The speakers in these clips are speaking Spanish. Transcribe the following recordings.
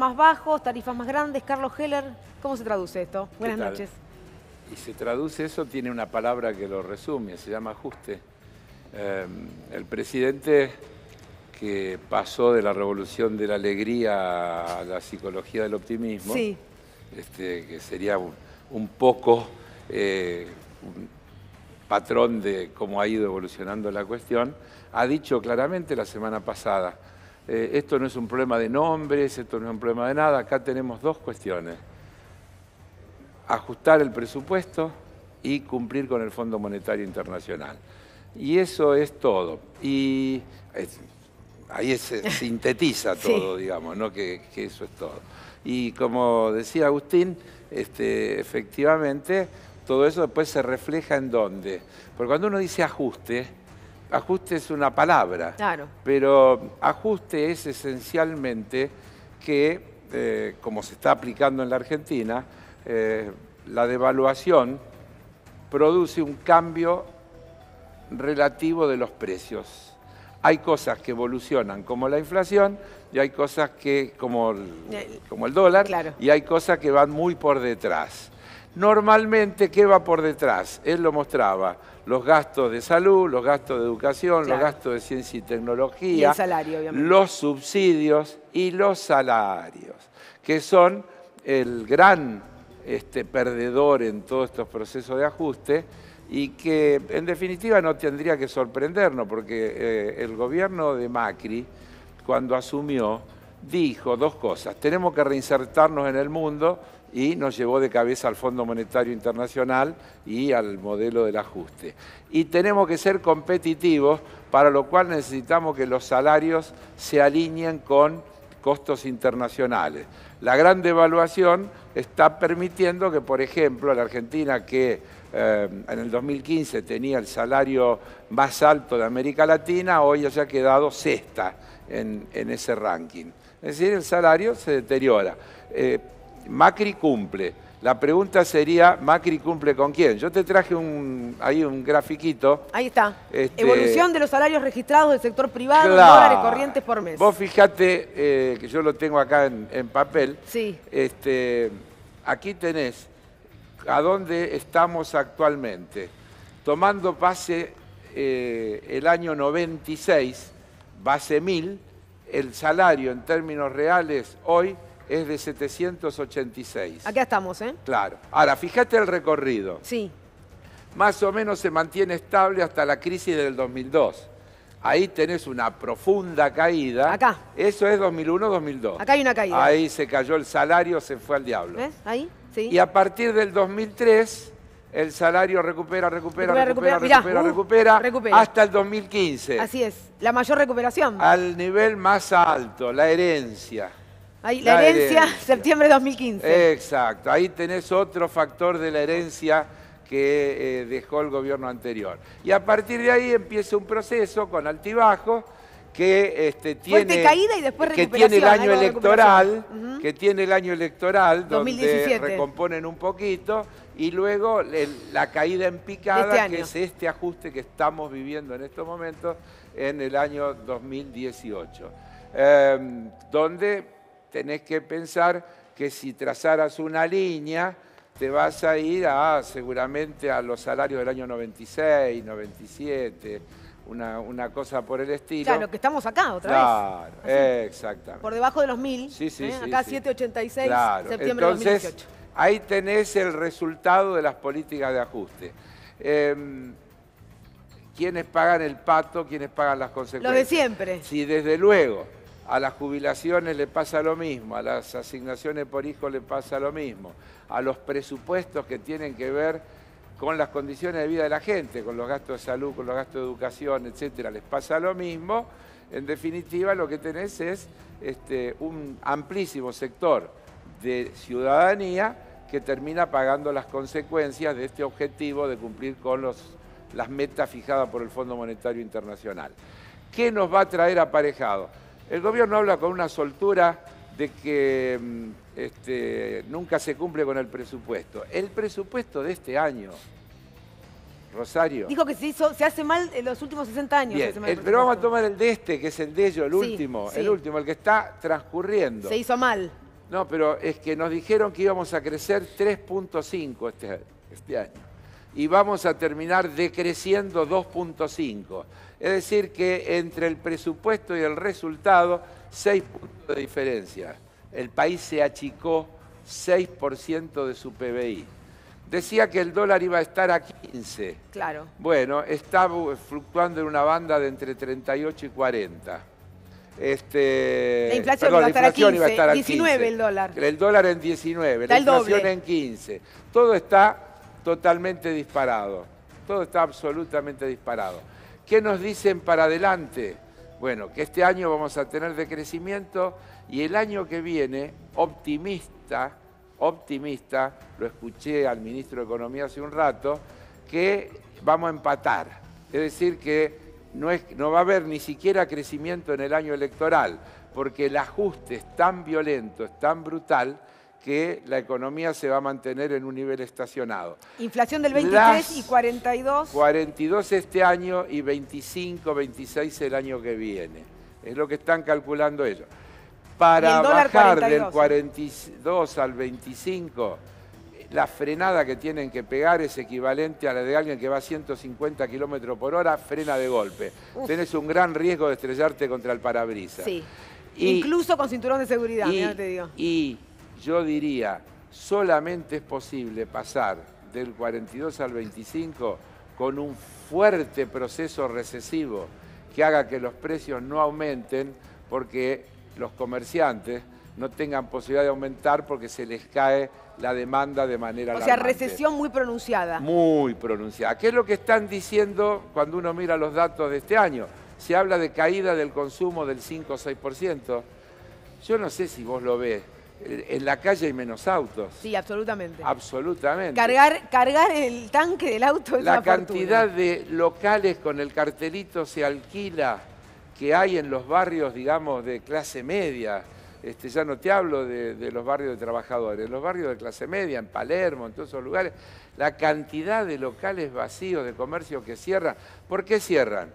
más bajos, tarifas más grandes. Carlos Heller, ¿cómo se traduce esto? Buenas noches. Y se traduce eso, tiene una palabra que lo resume, se llama ajuste. El presidente que pasó de la revolución de la alegría a la psicología del optimismo, sí. Que sería un poco un patrón de cómo ha ido evolucionando la cuestión, ha dicho claramente la semana pasada, esto no es un problema de nombres, esto no es un problema de nada, acá tenemos dos cuestiones. Ajustar el presupuesto y cumplir con el Fondo Monetario Internacional. Y eso es todo. Y ahí se sintetiza todo, sí, digamos, ¿no? Que eso es todo. Y como decía Agustín, efectivamente, todo eso después se refleja en dónde. Porque cuando uno dice ajuste, ajuste es una palabra, claro, pero ajuste es esencialmente que, como se está aplicando en la Argentina, la devaluación produce un cambio relativo de los precios. Hay cosas que evolucionan como la inflación y hay cosas que como el dólar, claro, y hay cosas que van muy por detrás. Normalmente, ¿qué va por detrás? Él lo mostraba, los gastos de salud, los gastos de educación, claro, los gastos de ciencia y tecnología, y el salario, obviamente, los subsidios y los salarios, que son el gran perdedor en todos estos procesos de ajuste y que en definitiva no tendría que sorprendernos porque el gobierno de Macri, cuando asumió, dijo dos cosas: tenemos que reinsertarnos en el mundo, y nos llevó de cabeza al Fondo Monetario Internacional y al modelo del ajuste. Y tenemos que ser competitivos, para lo cual necesitamos que los salarios se alineen con costos internacionales. La gran devaluación está permitiendo que, por ejemplo, la Argentina, que en el 2015 tenía el salario más alto de América Latina, hoy haya quedado sexta en ese ranking. Es decir, el salario se deteriora. Macri cumple. La pregunta sería, ¿Macri cumple con quién? Yo te traje ahí un grafiquito. Ahí está. Evolución de los salarios registrados del sector privado, claro, en dólares corrientes por mes. Vos fijate que yo lo tengo acá en papel. Sí. Aquí tenés a dónde estamos actualmente. Tomando base el año 96, base 1000, el salario en términos reales hoy es de 786. Acá estamos, ¿eh? Claro. Ahora, fíjate el recorrido. Sí. Más o menos se mantiene estable hasta la crisis del 2002. Ahí tenés una profunda caída. Acá. Eso es 2001-2002. Acá hay una caída. Ahí se cayó el salario, se fue al diablo. ¿Ves? Ahí, sí. Y a partir del 2003, el salario recupera, hasta el 2015. Así es, la mayor recuperación. Al nivel más alto, la herencia. Ahí, la herencia, septiembre de 2015. Exacto, ahí tenés otro factor de la herencia que dejó el gobierno anterior. Y a partir de ahí empieza un proceso con altibajos que fuerte caída y después que recuperación. Tiene el año electoral, que tiene el año electoral 2017. Donde recomponen un poquito y luego la caída en picada, que es este ajuste que estamos viviendo en estos momentos en el año 2018, donde tenés que pensar que si trazaras una línea, te vas a ir seguramente a los salarios del año 96, 97, una cosa por el estilo. Claro, que estamos acá otra vez. Claro, exactamente. Por debajo de los 1000. Sí, sí, acá sí. 786, claro. septiembre de 2018. Ahí tenés el resultado de las políticas de ajuste. ¿Quiénes pagan el pato? ¿Quiénes pagan las consecuencias? Los de siempre. Sí, desde luego. A las jubilaciones le pasa lo mismo, a las asignaciones por hijo le pasa lo mismo, a los presupuestos que tienen que ver con las condiciones de vida de la gente, con los gastos de salud, con los gastos de educación, etcétera, les pasa lo mismo. En definitiva, lo que tenés es un amplísimo sector de ciudadanía que termina pagando las consecuencias de este objetivo de cumplir con las metas fijadas por el Fondo Monetario Internacional. ¿Qué nos va a traer aparejado? El gobierno habla con una soltura de que nunca se cumple con el presupuesto. El presupuesto de este año, Rosario... Dijo que se hace mal en los últimos 60 años. Bien, pero vamos a tomar el de que es el de ellos, el último, el que está transcurriendo. Se hizo mal. No, pero es que nos dijeron que íbamos a crecer 3.5 este año. Y vamos a terminar decreciendo 2.5. Es decir, que entre el presupuesto y el resultado, 6 puntos de diferencia. El país se achicó 6% de su PBI. Decía que el dólar iba a estar a 15. Claro. Bueno, está fluctuando en una banda de entre 38 y 40. La inflación iba a estar a 15, 19 el dólar. El dólar en 19, está la inflación doble. En 15. Todo está totalmente disparado. Todo está absolutamente disparado. ¿Qué nos dicen para adelante? Bueno, que este año vamos a tener decrecimiento y el año que viene, optimista, lo escuché al ministro de Economía hace un rato, que vamos a empatar. Es decir, que no va a haber ni siquiera crecimiento en el año electoral, porque el ajuste es tan violento, es tan brutal, que la economía se va a mantener en un nivel estacionado. Inflación del 23 y 42. 42 este año y 25, 26 el año que viene. Es lo que están calculando ellos. Para bajar 42, del 42 al 25, la frenada que tienen que pegar es equivalente a la de alguien que va a 150 kilómetros por hora, frena de golpe. Tenés un gran riesgo de estrellarte contra el parabrisas. Sí. Incluso con cinturón de seguridad, mirá, te digo. Y yo diría, solamente es posible pasar del 42 al 25 con un fuerte proceso recesivo que haga que los precios no aumenten, porque los comerciantes no tengan posibilidad de aumentar porque se les cae la demanda de manera alarmante. O sea, recesión muy pronunciada. Muy pronunciada. ¿Qué es lo que están diciendo cuando uno mira los datos de este año? Se habla de caída del consumo del 5 o 6%. Yo no sé si vos lo ves. En la calle hay menos autos. Sí, absolutamente. Absolutamente. Cargar el tanque del auto es la cantidad de locales con el cartelito se alquila que hay en los barrios, digamos, de clase media. Ya no te hablo de los barrios de trabajadores, los barrios de clase media, en Palermo, en todos esos lugares, la cantidad de locales vacíos, de comercio que cierran. ¿Por qué cierran?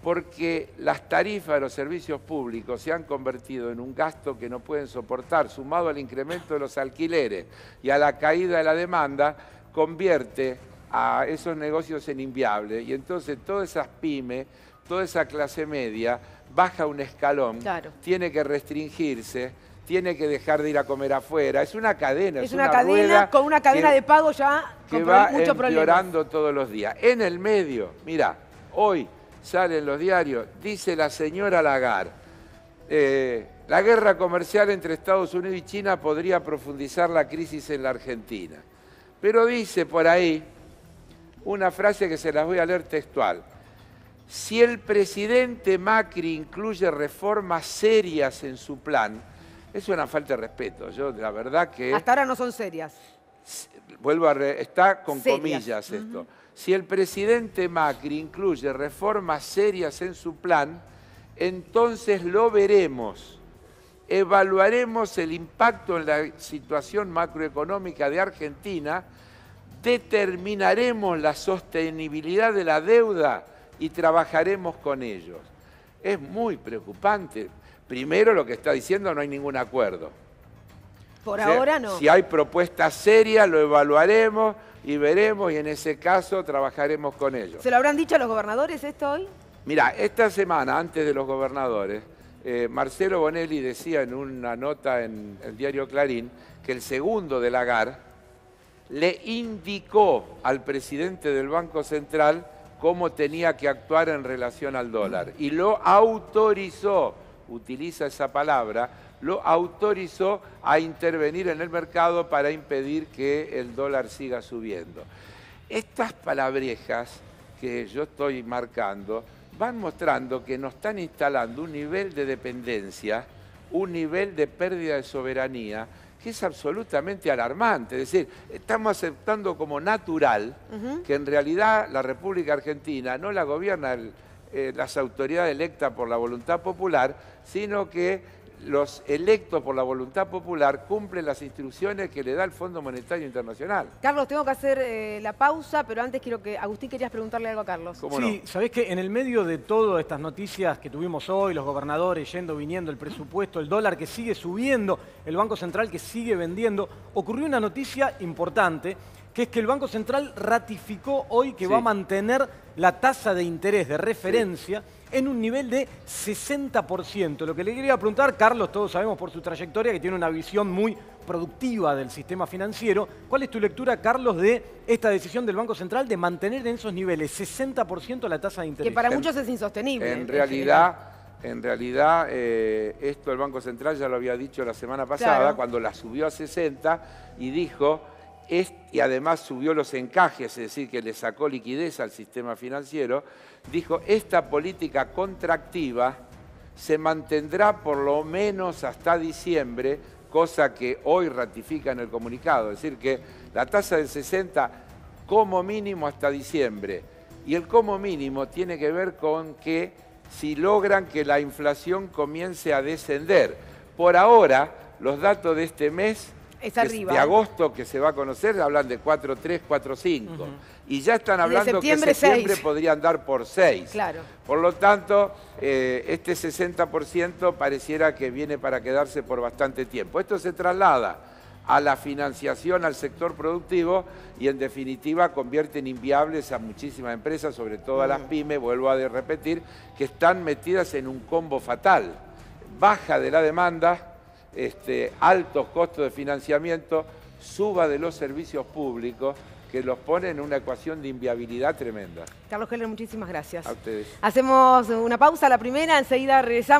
Porque las tarifas de los servicios públicos se han convertido en un gasto que no pueden soportar, sumado al incremento de los alquileres y a la caída de la demanda, convierte a esos negocios en inviables. Y entonces todas esas pymes, toda esa clase media, baja un escalón, claro, tiene que restringirse, tiene que dejar de ir a comer afuera. Es una cadena, es una cadena con una cadena de pago ya que con va muchos problemas. Empeorando todos los días. En el medio, mirá, hoy salen los diarios, dice la señora Lagarde, la guerra comercial entre Estados Unidos y China podría profundizar la crisis en la Argentina. Pero dice por ahí una frase que se las voy a leer textual. Si el presidente Macri incluye reformas serias en su plan, es una falta de respeto. Yo, la verdad que... Hasta ahora no son serias. Está con serias, comillas esto. Si el presidente Macri incluye reformas serias en su plan, entonces lo veremos. Evaluaremos el impacto en la situación macroeconómica de Argentina, determinaremos la sostenibilidad de la deuda y trabajaremos con ellos. Es muy preocupante. Primero, lo que está diciendo, no hay ningún acuerdo. Por ahora no. Si hay propuestas serias, lo evaluaremos y veremos, y en ese caso trabajaremos con ellos. ¿Se lo habrán dicho a los gobernadores esto hoy? Mirá, esta semana, antes de los gobernadores, Marcelo Bonelli decía en una nota en el diario Clarín que el segundo de Lagarde le indicó al presidente del Banco Central cómo tenía que actuar en relación al dólar. Y lo autorizó, utiliza esa palabra, lo autorizó a intervenir en el mercado para impedir que el dólar siga subiendo. Estas palabrejas que yo estoy marcando van mostrando que nos están instalando un nivel de dependencia, un nivel de pérdida de soberanía, que es absolutamente alarmante. Es decir, estamos aceptando como natural que en realidad la República Argentina no la gobiernan las autoridades electas por la voluntad popular, sino que los electos por la voluntad popular cumplen las instrucciones que le da el Fondo Monetario Internacional. Carlos, tengo que hacer la pausa, pero antes quiero que... Agustín, querías preguntarle algo a Carlos. ¿Cómo no? Sí, sabés que en el medio de todas estas noticias que tuvimos hoy, los gobernadores yendo, viniendo, el presupuesto, el dólar que sigue subiendo, el Banco Central que sigue vendiendo, ocurrió una noticia importante, que es que el Banco Central ratificó hoy que va a mantener la tasa de interés de referencia en un nivel de 60%. Lo que le quería preguntar, Carlos, todos sabemos por su trayectoria que tiene una visión muy productiva del sistema financiero. ¿Cuál es tu lectura, Carlos, de esta decisión del Banco Central de mantener en esos niveles 60% la tasa de interés? Que para muchos es insostenible. En realidad, esto el Banco Central ya lo había dicho la semana pasada, cuando la subió a 60 y dijo... y además subió los encajes, es decir, que le sacó liquidez al sistema financiero, dijo, esta política contractiva se mantendrá por lo menos hasta diciembre, cosa que hoy ratifica en el comunicado, es decir, que la tasa del 60 como mínimo hasta diciembre. Y el como mínimo tiene que ver con que si logran que la inflación comience a descender. Por ahora, los datos de este mes... arriba, de agosto que se va a conocer, hablan de 4,3, 4,5. Y ya están hablando que septiembre podría andar por 6. Claro. Por lo tanto, este 60% pareciera que viene para quedarse por bastante tiempo. Esto se traslada a la financiación al sector productivo y en definitiva convierte en inviables a muchísimas empresas, sobre todo a las pymes, vuelvo a repetir, que están metidas en un combo fatal. Baja de la demanda, altos costos de financiamiento, suba de los servicios públicos, que los pone en una ecuación de inviabilidad tremenda. Carlos Heller, muchísimas gracias. A ustedes. Hacemos una pausa, la primera, enseguida regresamos.